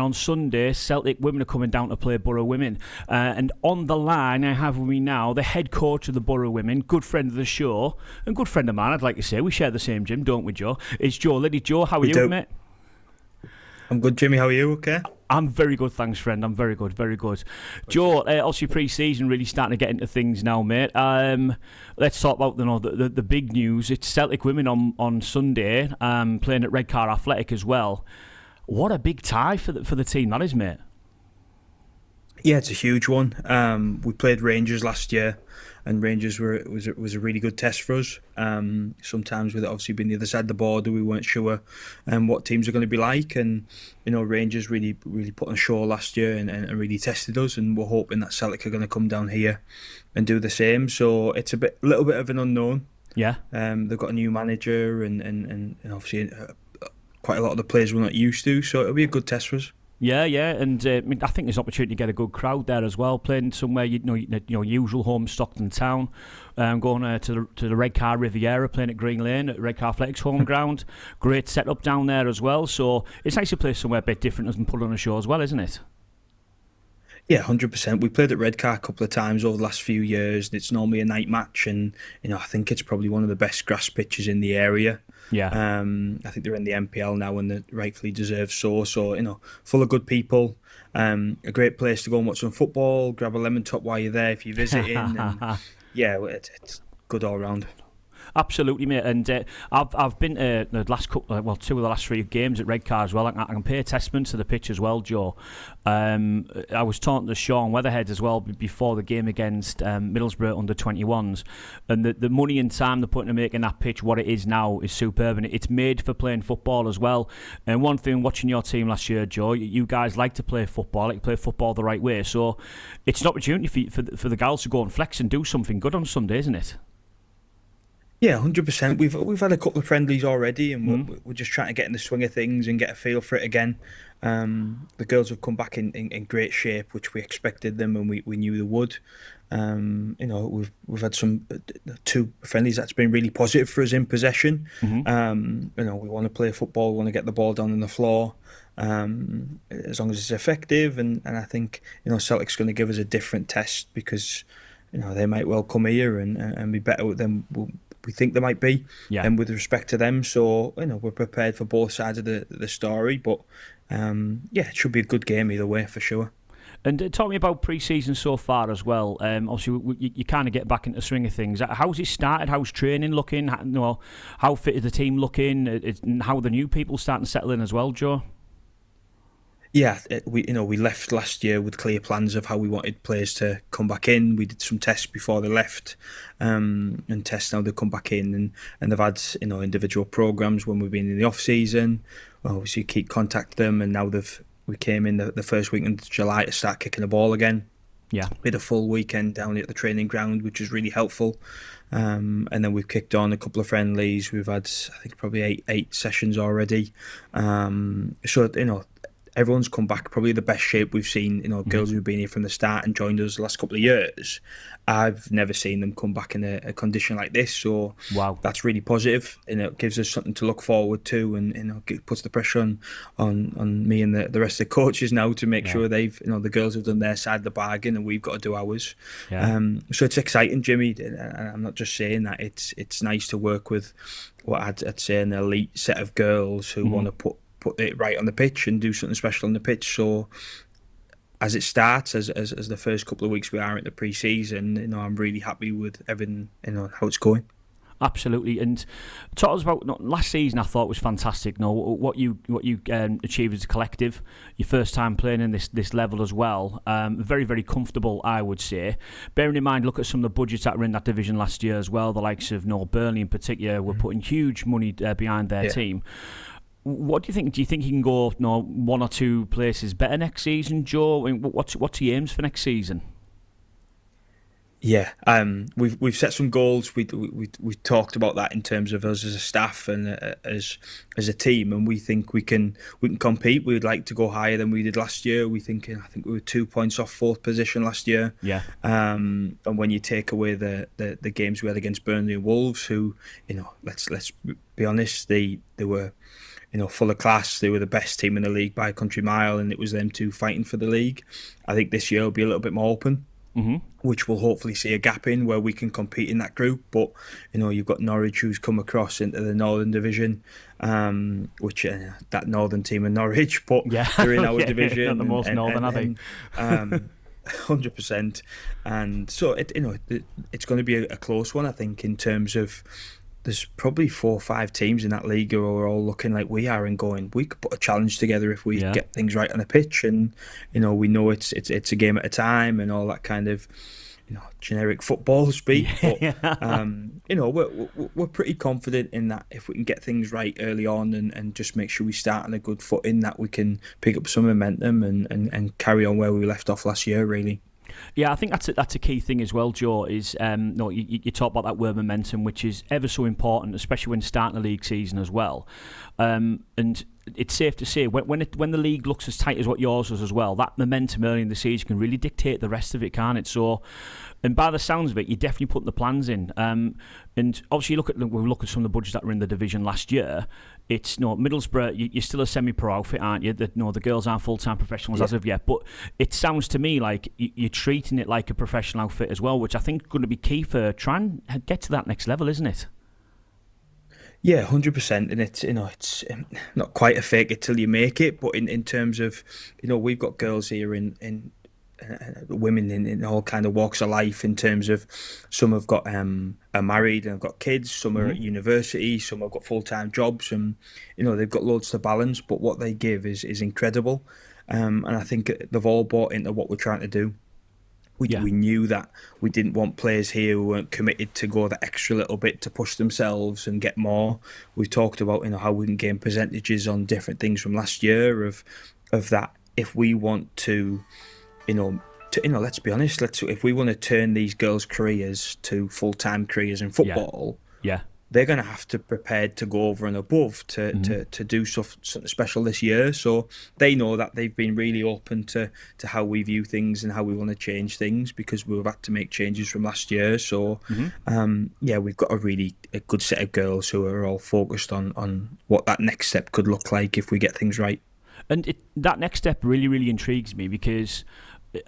On Sunday, Celtic women are coming down to play Boro Women. And on the line, I have with me now the head coach of the Boro Women, good friend of the show, and good friend of mine, I'd like to say. We share the same gym, don't we, Joe? It's Joe Lillie. Joe, how are you, mate? I'm good, Jimmy. How are you? Okay? I'm very good, thanks, friend. I'm very good, very good. Joe, obviously pre-season really starting to get into things now, mate. Let's talk about the big news. It's Celtic women on Sunday, playing at Redcar Athletic as well. What a big tie for the team that is, mate. Yeah, it's a huge one. We played Rangers last year, and Rangers was a really good test for us. Sometimes with it obviously being the other side of the border, we weren't sure what teams are going to be like, and Rangers really put on a show last year and really tested us, and we're hoping that Celtic are going to come down here and do the same. So it's a little bit of an unknown. Yeah. They've got a new manager, and obviously quite a lot of the players we're not used to, so it'll be a good test for us. Yeah, and I think there's an opportunity to get a good crowd there as well. Playing somewhere usual home, Stockton Town, going to the Redcar Riviera, playing at Green Lane at Redcar Athletics home ground. Great setup down there as well. So it's nice to play somewhere a bit different and put on a show as well, isn't it? Yeah, 100%. We played at Redcar a couple of times over the last few years. It's normally a night match, and I think it's probably one of the best grass pitches in the area. Yeah. I think they're in the NPL now, and they rightfully deserve so. So full of good people. A great place to go and watch some football. Grab a lemon top while you're there if you're visiting. And yeah, it's good all round. Absolutely, mate. And I've been to the last couple, two of the last three games at Redcar as well. I can pay testament to the pitch as well, Joe. I was talking to Sean Weatherhead as well before the game against Middlesbrough under 21s, and the money and time they're putting to making that pitch what it is now is superb, and it's made for playing football as well. And one thing, watching your team last year, Joe, you guys like to play football, the right way. So it's an opportunity for the gals to go and flex and do something good on Sunday, isn't it? Yeah, 100%. We've had a couple of friendlies already, and we're just trying to get in the swing of things and get a feel for it again. The girls have come back in great shape, which we expected them, and we knew they would. We've had two friendlies that's been really positive for us in possession. We want to play football, we want to get the ball down on the floor, as long as it's effective. And I think Celtic's going to give us a different test because they might well come here and be better than we think they might be, and with respect to them. So we're prepared for both sides of the story, but it should be a good game either way for sure. And talk me about pre-season so far as well. Obviously, you kind of get back into the swing of things. How's it started? How's training looking? How fit is the team looking? And how are the new people starting to settle in as well, Joe? Yeah, we left last year with clear plans of how we wanted players to come back in. We did some tests before they left, and tests now they come back in, and they've had individual programs when we've been in the off season. Obviously, keep contact them, and now we came in the first week in July to start kicking the ball again. Yeah, we had a full weekend down at the training ground, which was really helpful. And then we've kicked on a couple of friendlies. We've had, I think, probably eight sessions already. Everyone's come back probably the best shape we've seen. Girls who've been here from the start and joined us the last couple of years. I've never seen them come back in a condition like this. So wow, that's really positive. It gives us something to look forward to, and it puts the pressure on me and the rest of the coaches now to make sure they've the girls have done their side of the bargain, and we've got to do ours. So it's exciting, Jimmy. And I'm not just saying that. It's nice to work with what I'd say an elite set of girls who want to put it right on the pitch and do something special on the pitch. So as it starts, as the first couple of weeks we are at the pre-season, I'm really happy with everything, how it's going. Absolutely. And talk us about last season. I thought was fantastic. What you achieved as a collective, your first time playing in this level as well. Very, very comfortable, I would say. Bearing in mind, look at some of the budgets that were in that division last year as well. The likes of Burnley in particular were putting huge money behind their team. What do you think? Do you think you can go one or two places better next season, Joe? I mean, what's your aims for next season? Yeah, we've set some goals. We talked about that in terms of us as a staff and as a team, and we think we can compete. We'd like to go higher than we did last year. I think we were 2 points off fourth position last year. Yeah. And when you take away the games we had against Burnley and Wolves, who let's be honest, they were full of class. They were the best team in the league by a country mile, and it was them two fighting for the league. I think this year will be a little bit more open. Mm-hmm. Which will hopefully see a gap in where we can compete in that group. But you've got Norwich, who's come across into the Northern Division, which that Northern team in Norwich, but they're in our division. Not the most northern, are they? 100%. And so it's going to be a close one, I think, in terms of there's probably 4 or 5 teams in that league who are all looking like we are and going, we could put a challenge together if we get things right on a pitch. And we know it's a game at a time and all that kind of generic football speak. But we're pretty confident in that if we can get things right early on and just make sure we start on a good footing, that we can pick up some momentum and carry on where we left off last year, really. Yeah, I think that's a key thing as well, Joe, is you talk about that word momentum, which is ever so important, especially when starting a league season as well. And it's safe to say, when the league looks as tight as what yours does as well, that momentum early in the season can really dictate the rest of it, can't it? So, and by the sounds of it, you're definitely putting the plans in. And obviously, we look at some of the budgets that were in the division last year. It's Middlesbrough. You're still a semi-pro outfit, aren't you? The girls aren't full-time professionals as of yet. But it sounds to me like you're treating it like a professional outfit as well, which I think is going to be key for trying to get to that next level, isn't it? Yeah, 100%, and it's not quite a fake it till you make it. But in terms of we've got girls here in women in all kind of walks of life. In terms of some have got are married and have got kids, some are at university, some have got full-time jobs, and they've got loads to balance. But what they give is incredible, and I think they've all bought into what we're trying to do. We knew that we didn't want players here who weren't committed to go the extra little bit to push themselves and get more. We've talked about how we can gain percentages on different things from last year of that. If we want to, let's be honest. If we want to turn these girls' careers to full-time careers in football, they're going to have to prepare to go over and above to do something special this year. So they know that they've been really open to how we view things and how we want to change things, because we've had to make changes from last year. So we've got a good set of girls who are all focused on what that next step could look like if we get things right. And that next step really, really intrigues me, because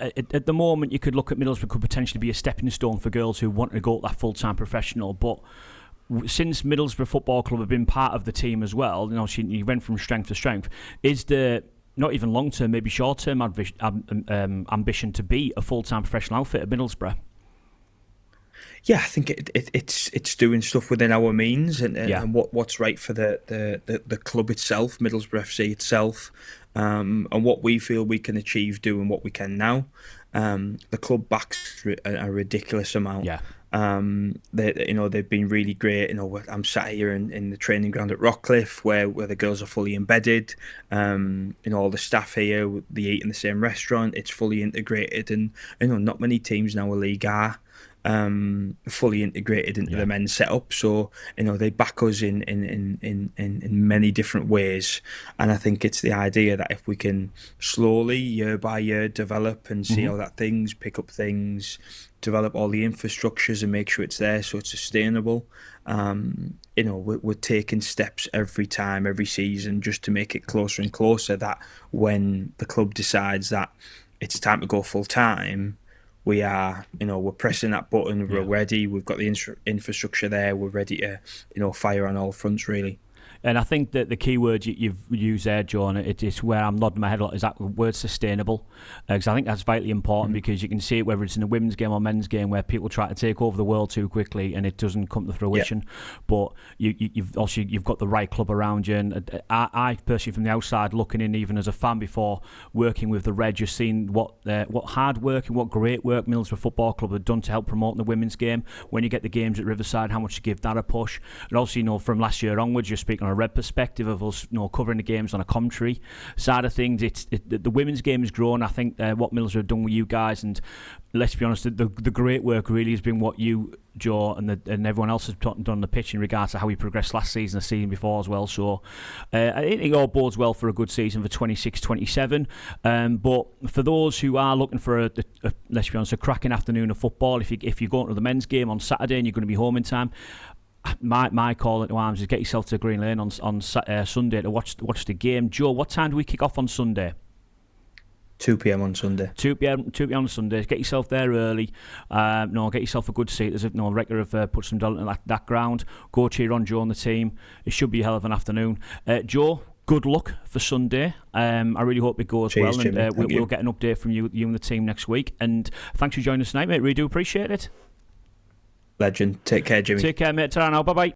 at the moment you could look at Middlesbrough could potentially be a stepping stone for girls who want to go that full-time professional. But since Middlesbrough Football Club have been part of the team as well, you went from strength to strength. Is the not even long-term, maybe short-term ambition to be a full-time professional outfit at Middlesbrough? Yeah, I think it's doing stuff within our means and what's right for the club itself, Middlesbrough FC itself, and what we feel we can achieve doing what we can now. The club backs a ridiculous amount. Yeah. They've been really great. I'm sat here in the training ground at Rockcliffe where the girls are fully embedded. All the staff here, they eat in the same restaurant. It's fully integrated, and not many teams in our league are fully integrated into the men's setup. So they back us in many different ways, and I think it's the idea that if we can slowly, year by year, develop and see how that things pick up things, develop all the infrastructures and make sure it's there so it's sustainable. We're taking steps every time, every season, just to make it closer and closer, that when the club decides that it's time to go full time, we are, we're pressing that button, we're ready, we've got the infrastructure there, we're ready to, fire on all fronts, really. And I think that the key word you've used there, John, it's where I'm nodding my head a lot, is that word sustainable. Because I think that's vitally important, because you can see it whether it's in a women's game or men's game where people try to take over the world too quickly and it doesn't come to fruition. But you've got the right club around you. And I personally, from the outside looking in, even as a fan before working with the Red, just seen what hard work and what great work Middlesbrough Football Club have done to help promote the women's game. When you get the games at Riverside, how much you give that a push. And also, from last year onwards, you're speaking on a Red perspective of us, covering the games on a commentary side of things. The women's game has grown. I think what Middlesbrough have done with you guys, and let's be honest, the great work really has been what you, Joe, and everyone else has done on the pitch in regards to how we progressed last season, the season before as well. So I think it all bodes well for a good season for 26-27. But for those who are looking for let's be honest, a cracking afternoon of football, if you're going to the men's game on Saturday and you're going to be home in time, my call to arms is get yourself to Green Lane on Sunday to watch the game. Joe, what time do we kick off on Sunday? 2 p.m. on Sunday. 2 p.m. on Sunday. Get yourself there early. Get yourself a good seat. There's a record of put some dollars into that ground. Go cheer on Joe and the team. It should be a hell of an afternoon. Joe, good luck for Sunday. I really hope it goes well. Jimmy. And we'll get an update from you and the team next week. And thanks for joining us tonight, mate. Really do appreciate it. Legend. Take care, Jimmy. Take care, mate. Ta-ra now. Bye-bye.